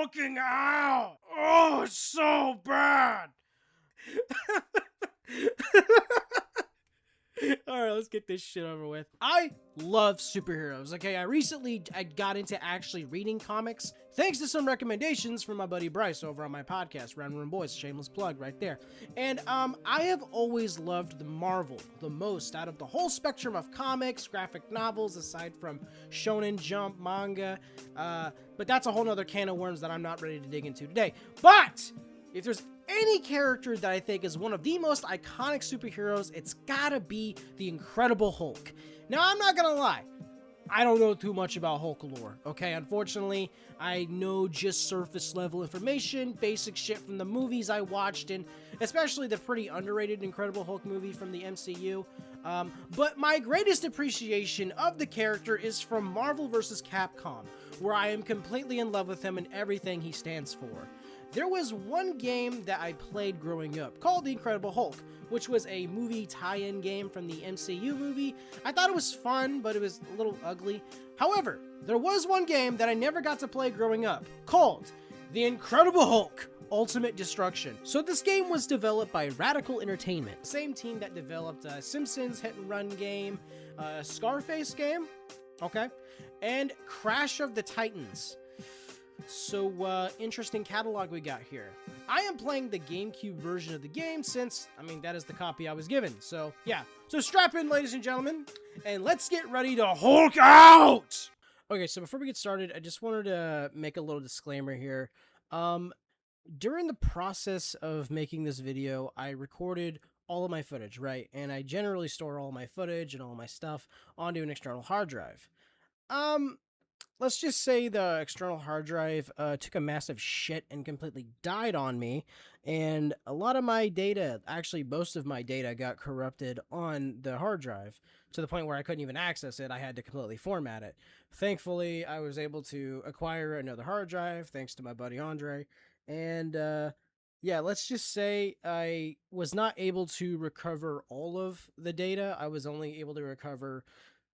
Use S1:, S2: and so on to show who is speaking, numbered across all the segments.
S1: hulking out. Oh, it's so bad. Alright, let's get this shit over with. I love superheroes, okay? I got into actually reading comics, thanks to some recommendations from my buddy Bryce over on my podcast, Round Room Boys, shameless plug right there. And, I have always loved the Marvel the most out of the whole spectrum of comics, graphic novels, aside from Shonen Jump, manga, but that's a whole nother can of worms that I'm not ready to dig into today. But if there's any character that I think is one of the most iconic superheroes, it's gotta be the Incredible Hulk. Now, I'm not gonna lie, I don't know too much about Hulk lore, okay? Unfortunately, I know just surface level information, basic shit from the movies I watched, and especially the pretty underrated Incredible Hulk movie from the MCU. But my greatest appreciation of the character is from Marvel vs. Capcom, where I am completely in love with him and everything he stands for. There was one game that I played growing up called The Incredible Hulk, which was a movie tie-in game from the MCU movie. I thought it was fun, but it was a little ugly. However, there was one game that I never got to play growing up called The Incredible Hulk Ultimate Destruction. So this game was developed by Radical Entertainment, same team that developed Simpsons Hit and Run game, Scarface game, okay, and Crash of the Titans. So, interesting catalog we got here. I am playing the GameCube version of the game since, that is the copy I was given. So, yeah. So strap in, ladies and gentlemen, and let's get ready to Hulk out! Okay, so before we get started, I just wanted to make a little disclaimer here. During the process of making this video, I recorded all of my footage, right? And I generally store all my footage and all my stuff onto an external hard drive. Let's just say the external hard drive took a massive shit and completely died on me, and a lot of my data, actually most of my data, got corrupted on the hard drive to the point where I couldn't even access it. I had to completely format it. Thankfully, I was able to acquire another hard drive thanks to my buddy Andre, and yeah, let's just say I was not able to recover all of the data. I was only able to recover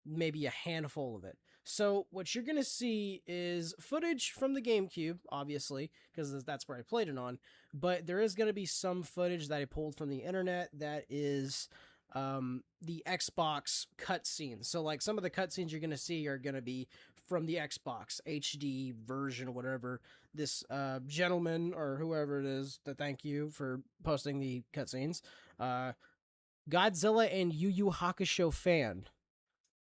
S1: maybe a handful of it. So what you're going to see is footage from the GameCube, obviously, because that's where I played it on, but there is going to be some footage that I pulled from the internet that is the Xbox cutscenes. So like some of the cutscenes you're going to see are going to be from the Xbox HD version or whatever. This gentleman or whoever it is, thank you for posting the cutscenes. Godzilla and Yu Yu Hakusho fan.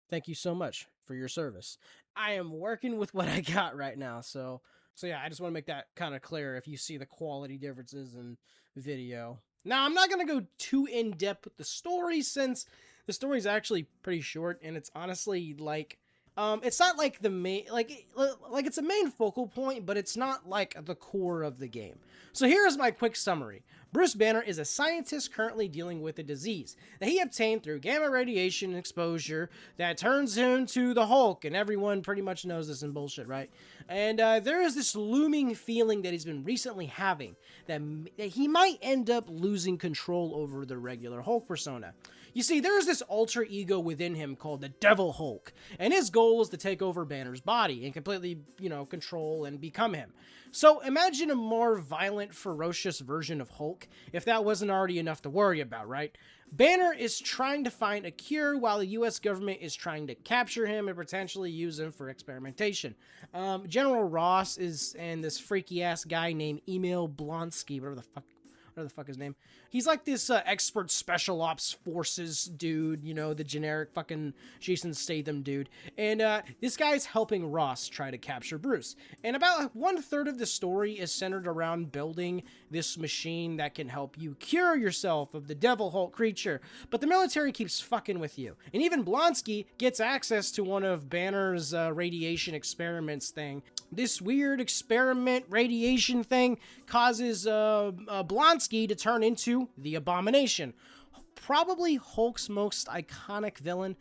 S1: Thank you so much for your service. I am working with what I got right now, so yeah, I just want to make that kind of clear if you see the quality differences in video. Now, I'm not going to go too in-depth with the story since the story is actually pretty short, and it's honestly like, it's not like the main, like it's a main focal point, but it's not like the core of the game. So here's my quick summary. Bruce Banner is a scientist currently dealing with a disease that he obtained through gamma radiation exposure that turns him to the Hulk, and everyone pretty much knows this in bullshit, right? And there is this looming feeling that he's been recently having that he might end up losing control over the regular Hulk persona. You see, there's this alter ego within him called the Devil Hulk, and his goal is to take over Banner's body and completely, control and become him. So imagine a more violent, ferocious version of Hulk, if that wasn't already enough to worry about, right? Banner is trying to find a cure while the US government is trying to capture him and potentially use him for experimentation. General Ross and this freaky ass guy named Emil Blonsky, whatever the fuck his name. He's like this expert special ops forces dude, the generic fucking Jason Statham dude. And this guy's helping Ross try to capture Bruce. And about 1/3 of the story is centered around building this machine that can help you cure yourself of the Devil Hulk creature. But the military keeps fucking with you. And even Blonsky gets access to one of Banner's radiation experiments thing. This weird experiment radiation thing causes Blonsky to turn into the Abomination. Probably Hulk's most iconic villain.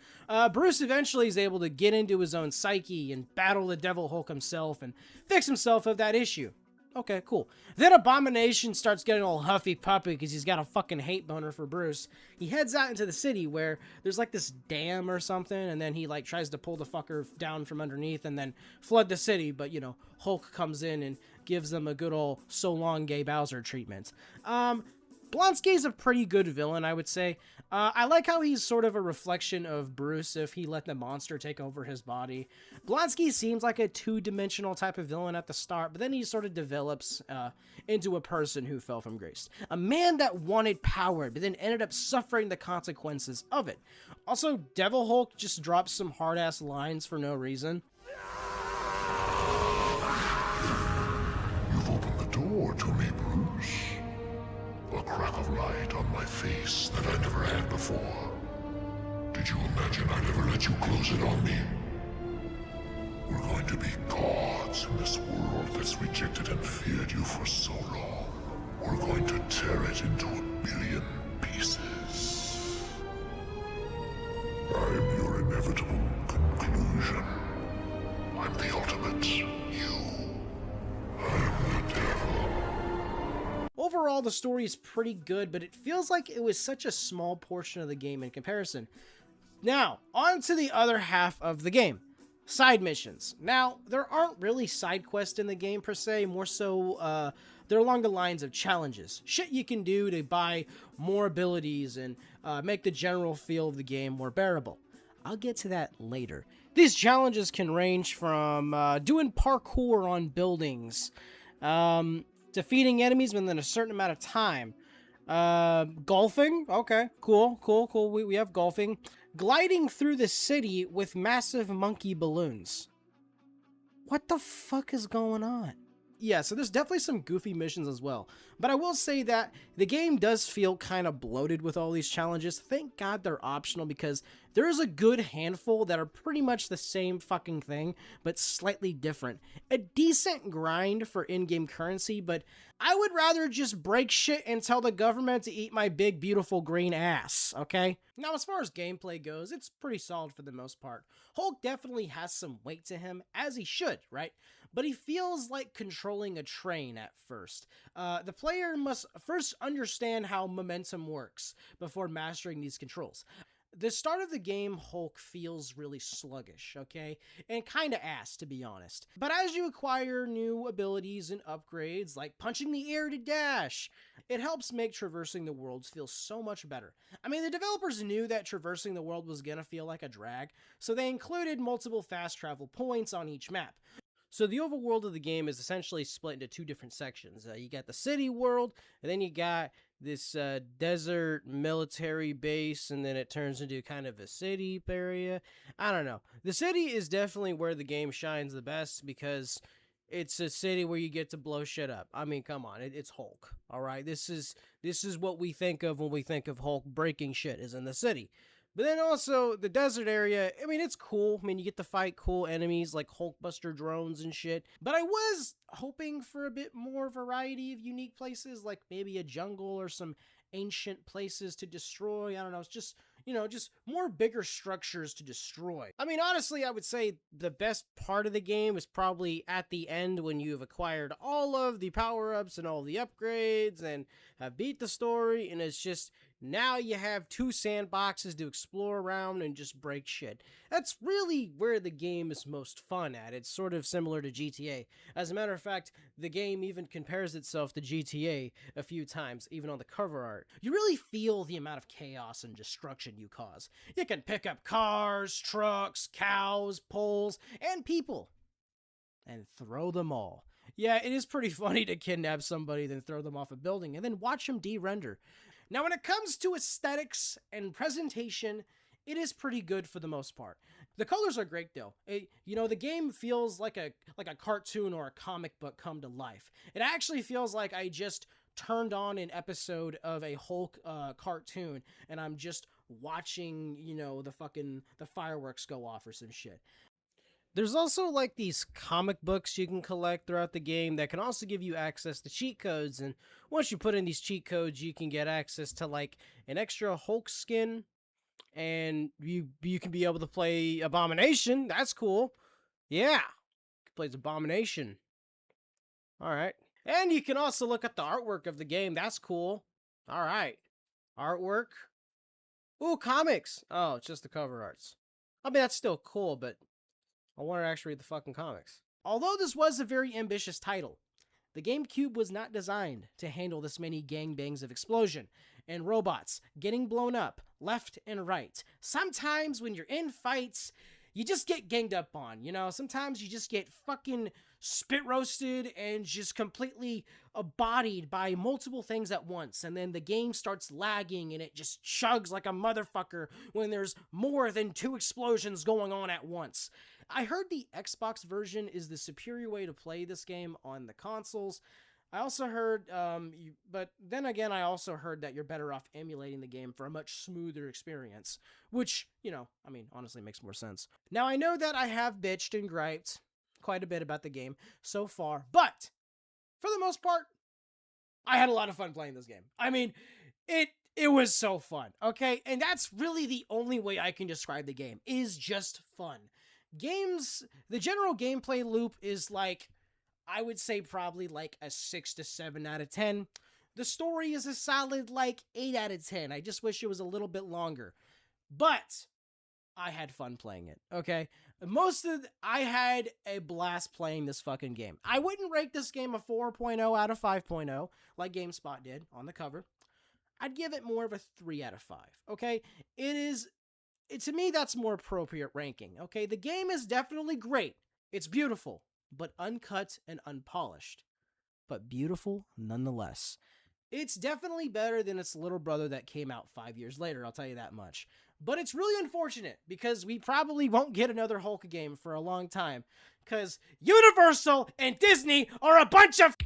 S1: Bruce eventually is able to get into his own psyche and battle the Devil Hulk himself and fix himself of that issue. Okay, cool. Then Abomination starts getting all huffy puppy because he's got a fucking hate boner for Bruce. He heads out into the city where there's like this dam or something, and then he like tries to pull the fucker down from underneath and then flood the city. But you know, Hulk comes in and gives them a good old so long gay Bowser treatment. Blonsky's a pretty good villain, I would say. I like how he's sort of a reflection of Bruce if he let the monster take over his body. Blonsky seems like a two-dimensional type of villain at the start, but then he sort of develops into a person who fell from grace. A man that wanted power, but then ended up suffering the consequences of it. Also, Devil Hulk just drops some hard-ass lines for no reason.
S2: You've opened the door to me, Bruce. A crack of light on my face that I never had before. Did you imagine I'd ever let you close it on me? We're going to be gods in this world that's rejected and feared you for so long. We're going to tear it into a billion pieces. I'm your inevitable conclusion. I'm the ultimate you. I'm the devil.
S1: Overall, the story is pretty good, but it feels like it was such a small portion of the game in comparison. Now, on to the other half of the game. Side missions. Now, there aren't really side quests in the game per se, more so they're along the lines of challenges. Shit you can do to buy more abilities and make the general feel of the game more bearable. I'll get to that later. These challenges can range from doing parkour on buildings, defeating enemies within a certain amount of time, golfing. Okay, cool. We have golfing. Gliding through the city with massive monkey balloons. What the fuck is going on? Yeah, so there's definitely some goofy missions as well. But I will say that the game does feel kind of bloated with all these challenges. Thank God they're optional because there is a good handful that are pretty much the same fucking thing, but slightly different. A decent grind for in-game currency, but I would rather just break shit and tell the government to eat my big, beautiful green ass, okay? Now, as far as gameplay goes, it's pretty solid for the most part. Hulk definitely has some weight to him, as he should, right? But he feels like controlling a train at first. The player must first understand how momentum works before mastering these controls. The start of the game, Hulk feels really sluggish, okay? And kinda ass, to be honest. But as you acquire new abilities and upgrades, like punching the air to dash, it helps make traversing the worlds feel so much better. I mean, the developers knew that traversing the world was gonna feel like a drag, so they included multiple fast travel points on each map. So the overworld of the game is essentially split into two different sections. You got the city world, and then you got this desert military base, and then it turns into kind of a city area. I don't know. The city is definitely where the game shines the best because it's a city where you get to blow shit up. I mean, come on, it's Hulk. All right, this is what we think of when we think of Hulk breaking shit is in the city. But then also, the desert area, I mean, it's cool. I mean, you get to fight cool enemies like Hulkbuster drones and shit. But I was hoping for a bit more variety of unique places, like maybe a jungle or some ancient places to destroy. I don't know, it's just, just more bigger structures to destroy. I mean, honestly, I would say the best part of the game is probably at the end when you've acquired all of the power-ups and all the upgrades and have beat the story, and it's just... now you have two sandboxes to explore around and just break shit. That's really where the game is most fun at. It's sort of similar to GTA. As a matter of fact, the game even compares itself to GTA a few times, even on the cover art. You really feel the amount of chaos and destruction you cause. You can pick up cars, trucks, cows, poles, and people, and throw them all. Yeah, it is pretty funny to kidnap somebody, then throw them off a building, and then watch them de-render. Now, when it comes to aesthetics and presentation, it is pretty good for the most part. The colors are great, though. The game feels like a cartoon or a comic book come to life. It actually feels like I just turned on an episode of a Hulk cartoon, and I'm just watching, the fireworks go off or some shit. There's also like these comic books you can collect throughout the game that can also give you access to cheat codes, and once you put in these cheat codes, you can get access to like an extra Hulk skin, and you can be able to play Abomination. That's cool. Yeah, plays Abomination. All right. And you can also look at the artwork of the game. That's cool. All right. Artwork. Ooh, comics. Oh, it's just the cover arts. I mean, that's still cool, but I want to actually read the fucking comics. Although this was a very ambitious title, the GameCube was not designed to handle this many gangbangs of explosion and robots getting blown up left and right. Sometimes when you're in fights, you just get ganged up on, you know? Sometimes you just get fucking spit roasted and just completely bodied by multiple things at once. And then the game starts lagging and it just chugs like a motherfucker when there's more than 2 explosions going on at once. I heard the Xbox version is the superior way to play this game on the consoles. I also heard, but then again, I also heard that you're better off emulating the game for a much smoother experience, which, you know, I mean, honestly makes more sense. Now, I know that I have bitched and griped quite a bit about the game so far, but for the most part, I had a lot of fun playing this game. I mean, it was so fun, okay? And that's really the only way I can describe the game, is just fun. The general gameplay loop is like, I would say probably like a 6 to 7 out of 10. The story is a solid like 8 out of 10. I just wish it was a little bit longer. But I had fun playing it, okay? I had a blast playing this fucking game. I wouldn't rate this game a 4.0 out of 5.0 like GameSpot did on the cover. I'd give it more of a 3 out of 5, okay? To me, that's more appropriate ranking, okay? The game is definitely great. It's beautiful, but uncut and unpolished. But beautiful nonetheless. It's definitely better than its little brother that came out 5 years later, I'll tell you that much. But it's really unfortunate, because we probably won't get another Hulk game for a long time. Because Universal and Disney are a bunch of